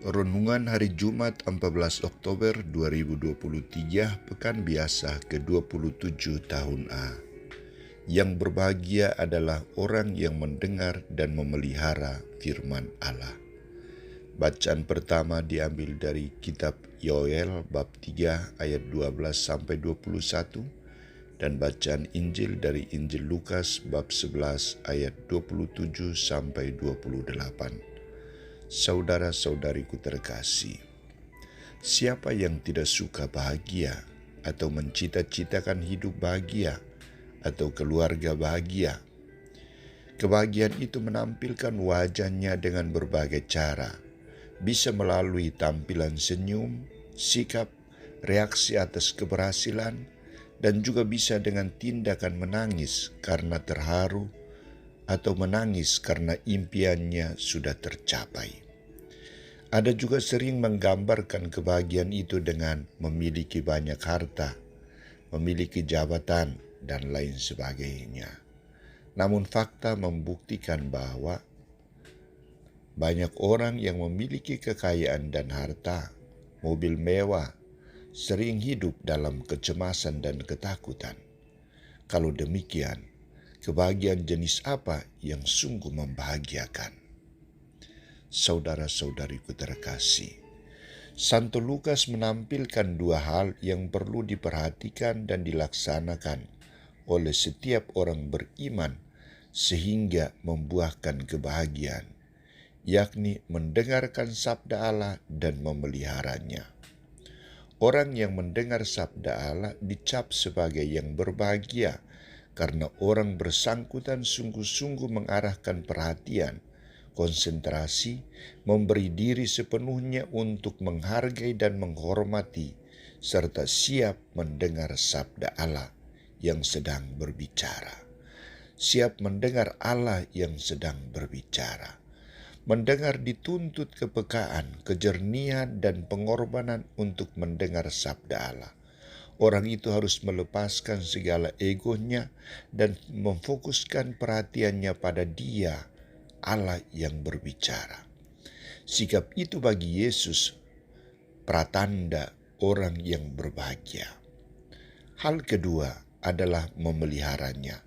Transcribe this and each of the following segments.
Renungan Hari Jumat 14 Oktober 2023, Pekan Biasa ke-27 tahun A. Yang berbahagia adalah orang yang mendengar dan memelihara firman Allah. Bacaan pertama diambil dari kitab Yoel bab 3 ayat 12-21 dan bacaan Injil dari Injil Lukas bab 11 ayat 27-28. Saudara-saudariku terkasih, siapa yang tidak suka bahagia atau mencita-citakan hidup bahagia atau keluarga bahagia? Kebahagiaan itu menampilkan wajahnya dengan berbagai cara, bisa melalui tampilan senyum, sikap, reaksi atas keberhasilan, dan juga bisa dengan tindakan menangis karena terharu atau menangis karena impiannya sudah tercapai. Ada juga sering menggambarkan kebahagiaan itu dengan memiliki banyak harta, memiliki jabatan, dan lain sebagainya. Namun fakta membuktikan bahwa banyak orang yang memiliki kekayaan dan harta, mobil mewah, sering hidup dalam kecemasan dan ketakutan. Kalau demikian, kebahagiaan jenis apa yang sungguh membahagiakan? Saudara-saudariku terkasih, Santo Lukas menampilkan dua hal yang perlu diperhatikan dan dilaksanakan oleh setiap orang beriman sehingga membuahkan kebahagiaan, yakni mendengarkan sabda Allah dan memeliharanya. Orang yang mendengar sabda Allah dicap sebagai yang berbahagia karena orang bersangkutan sungguh-sungguh mengarahkan perhatian, konsentrasi, memberi diri sepenuhnya untuk menghargai dan menghormati, serta siap mendengar sabda Allah yang sedang berbicara. Siap mendengar Allah yang sedang berbicara. Mendengar dituntut kepekaan, kejernihan, dan pengorbanan untuk mendengar sabda Allah. Orang itu harus melepaskan segala egonya dan memfokuskan perhatiannya pada Dia, Allah yang berbicara. Sikap itu bagi Yesus pratanda orang yang berbahagia. Hal kedua adalah memeliharanya.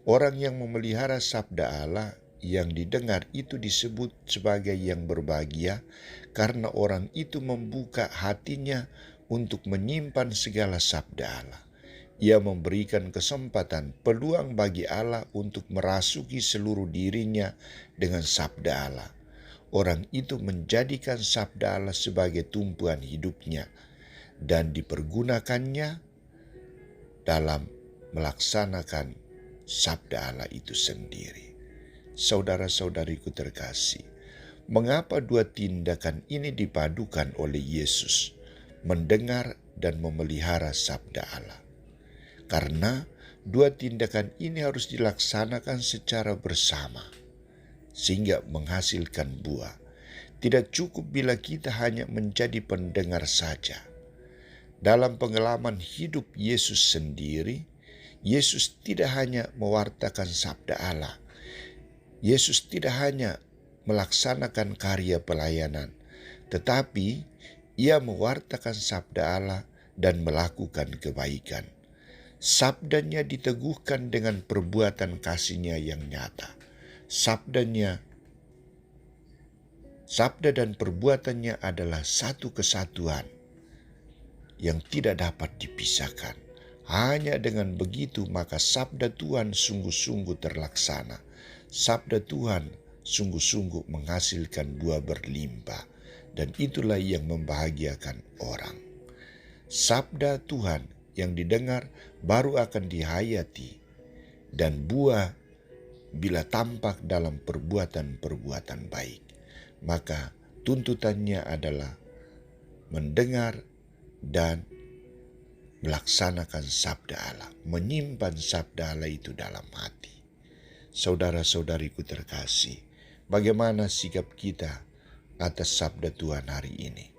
Orang yang memelihara sabda Allah yang didengar itu disebut sebagai yang berbahagia karena orang itu membuka hatinya untuk menyimpan segala sabda Allah. Ia memberikan kesempatan, peluang bagi Allah untuk merasuki seluruh dirinya dengan sabda Allah. Orang itu menjadikan sabda Allah sebagai tumpuan hidupnya dan dipergunakannya dalam melaksanakan sabda Allah itu sendiri. Saudara-saudariku terkasih, mengapa dua tindakan ini dipadukan oleh Yesus, mendengar dan memelihara sabda Allah? Karena dua tindakan ini harus dilaksanakan secara bersama, sehingga menghasilkan buah. Tidak cukup bila kita hanya menjadi pendengar saja. Dalam pengalaman hidup Yesus sendiri, Yesus tidak hanya mewartakan sabda Allah. Yesus tidak hanya melaksanakan karya pelayanan, tetapi Ia mewartakan sabda Allah dan melakukan kebaikan. Sabdanya diteguhkan dengan perbuatan kasih-Nya yang nyata. Sabda dan perbuatannya adalah satu kesatuan yang tidak dapat dipisahkan. Hanya dengan begitu maka sabda Tuhan sungguh-sungguh terlaksana. Sabda Tuhan sungguh-sungguh menghasilkan buah berlimpah, dan itulah yang membahagiakan orang. Sabda Tuhan yang didengar baru akan dihayati, dan buah bila tampak dalam perbuatan-perbuatan baik. Maka tuntutannya adalah mendengar dan melaksanakan sabda Allah, menyimpan sabda Allah itu dalam hati. Saudara-saudariku terkasih, bagaimana sikap kita atas sabda Tuhan hari ini?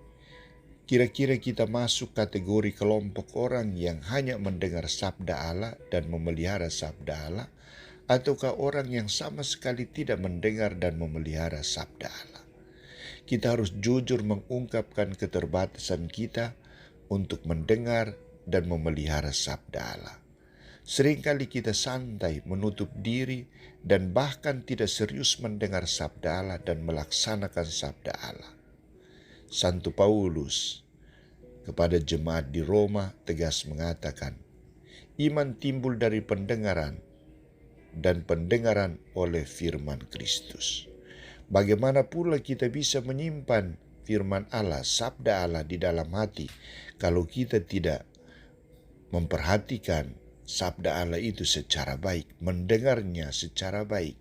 Kira-kira kita masuk kategori kelompok orang yang hanya mendengar sabda Allah dan memelihara sabda Allah, ataukah orang yang sama sekali tidak mendengar dan memelihara sabda Allah? Kita harus jujur mengungkapkan keterbatasan kita untuk mendengar dan memelihara sabda Allah. Seringkali kita santai, menutup diri, dan bahkan tidak serius mendengar sabda Allah dan melaksanakan sabda Allah. Santo Paulus kepada jemaat di Roma tegas mengatakan, iman timbul dari pendengaran, dan pendengaran oleh firman Kristus. Bagaimana pula kita bisa menyimpan firman Allah, sabda Allah di dalam hati, kalau kita tidak memperhatikan sabda Allah itu secara baik, mendengarnya secara baik?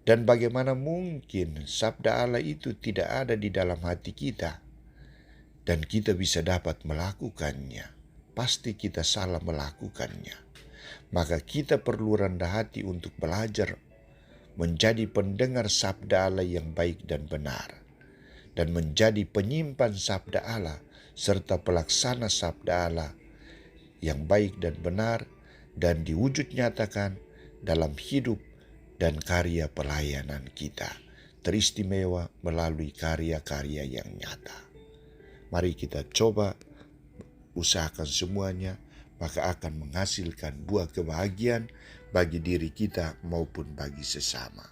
Dan bagaimana mungkin sabda Allah itu tidak ada di dalam hati kita dan kita bisa dapat melakukannya? Pasti kita salah melakukannya. Maka kita perlu rendah hati untuk belajar menjadi pendengar sabda Allah yang baik dan benar, dan menjadi penyimpan sabda Allah serta pelaksana sabda Allah yang baik dan benar, dan diwujud nyatakan dalam hidup dan karya pelayanan kita, teristimewa melalui karya-karya yang nyata. Mari kita coba usahakan semuanya, maka akan menghasilkan buah kebahagiaan bagi diri kita maupun bagi sesama.